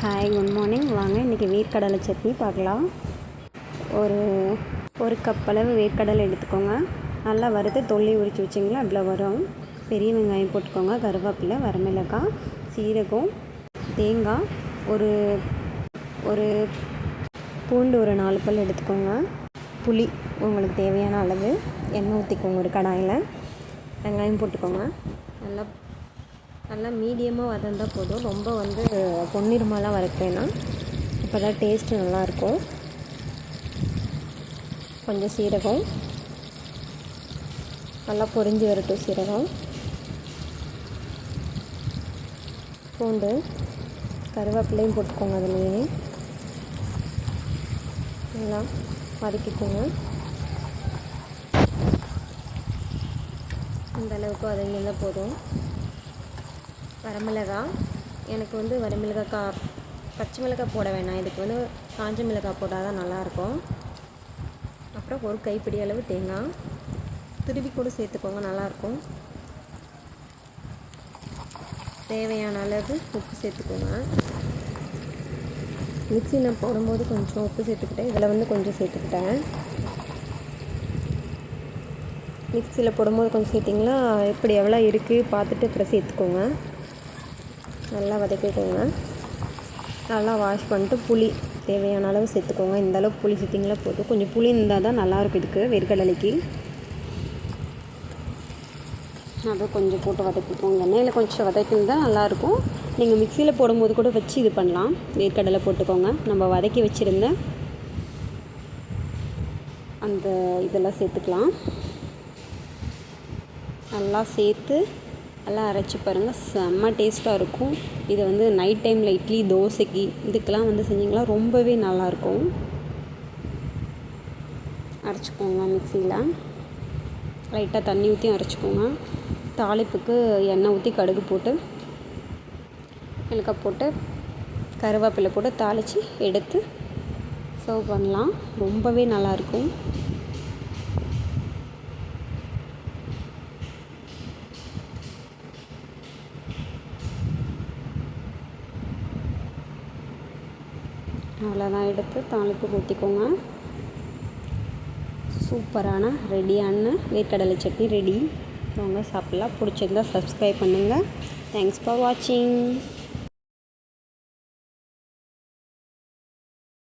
Hi, good morning. வாங்க இன்றைக்கி வேர்க்கடலை சட்னி பார்க்கலாம். ஒரு கப் அளவு வேர்க்கடலை எடுத்துக்கோங்க. நல்லா வறுத்து தொல்லி உரித்து வச்சிங்களா இவ்வளோ வரும். பெரிய வெங்காயம் போட்டுக்கோங்க, கருவேப்பிலை, வரமிளகாய், சீரகம், தேங்காய், ஒரு ஒரு பூண்டு ஒரு 4 பல் எடுத்துக்கோங்க. புளி உங்களுக்கு தேவையான அளவு. எண்ணெய் ஊற்றிக்கோங்க ஒரு கடாயில். வெங்காயம் போட்டுக்கோங்க. நல்லா மீடியமாக வதந்தால் போதும். ரொம்ப பொன்னிறமாலாம் வறுக்க வேணாம். அப்போ தான் டேஸ்ட்டு நல்லாயிருக்கும். கொஞ்சம் சீரகம் நல்லா பொரிஞ்சு வரட்டும். சீரகம், பூண்டு, கருவேப்பிலையும் போட்டுக்கோங்க. அதுலேயே நல்லா வதக்கிக்கோங்க. இந்த அளவுக்கு வதங்கியிருந்தால் போதும். வரமிளகாய், எனக்கு வரமிளகாய் பச்சை மிளகாய் போட வேணாம். இதுக்கு காஞ்ச மிளகாய் போட்டால் தான் நல்லாயிருக்கும். அப்புறம் ஒரு கைப்பிடி அளவு தேங்காய் துருவி கூட சேர்த்துக்கோங்க, நல்லாயிருக்கும். தேவையான அளவு உப்பு சேர்த்துக்கோங்க. மிக்சியில் போடும்போது கொஞ்சம் உப்பு சேர்த்துக்கிட்டேன், இதில் கொஞ்சம் சேர்த்துக்கிட்டேன். மிக்சியில் போடும்போது கொஞ்சம் சேர்த்திங்களா எப்படி எவ்வளோ இருக்குது பார்த்துட்டு அப்புறம் சேர்த்துக்கோங்க. நல்லா வதக்கிக்கோங்க. நல்லா வாஷ் பண்ணிட்டு புளி தேவையான அளவு சேர்த்துக்கோங்க. இந்த அளவுக்கு புளி சேர்த்திங்களா போதும். கொஞ்சம் புளி இருந்தால் தான் நல்லாயிருக்கும் இதுக்கு, வேர்க்கடலைக்கு. அதை கொஞ்சம் போட்டு வதக்கிக்கோங்க. எண்ணெயில் கொஞ்சம் வதக்கிருந்தால் நல்லாயிருக்கும். நீங்கள் மிக்சியில் போடும்போது கூட வச்சு இது பண்ணலாம். வேர்க்கடலை போட்டுக்கோங்க. நம்ம வதக்கி வச்சுருந்த அந்த இதெல்லாம் சேர்த்துக்கலாம். நல்லா சேர்த்து நல்லா அரைச்சி பாருங்கள், செம்ம டேஸ்ட்டாக இருக்கும். இதை நைட் டைமில் இட்லி, தோசைக்கு இதுக்கெல்லாம் செஞ்சிங்களா ரொம்பவே நல்லாயிருக்கும். அரைச்சிக்கோங்க. மிக்சியில் லைட்டாக தண்ணி ஊற்றி அரைச்சிக்கோங்க. தாளிப்புக்கு எண்ணெய் ஊற்றி கடுகு போட்டு மிளகாய் போட்டு கருவேப்பிலை போட்டு தாளித்து எடுத்து சர்வ் பண்ணலாம். ரொம்பவே நல்லாயிருக்கும். அவ்வளோதான், எடுத்து தாளிப்பு ஊற்றிக்கோங்க. சூப்பரான ரெடியான வேர்க்கடலை சட்னி ரெடி. வாங்க சாப்பிட்லாம். பிடிச்சிருந்தா சப்ஸ்கிரைப் பண்ணுங்கள். தேங்க்ஸ் ஃபார் வாட்சிங்.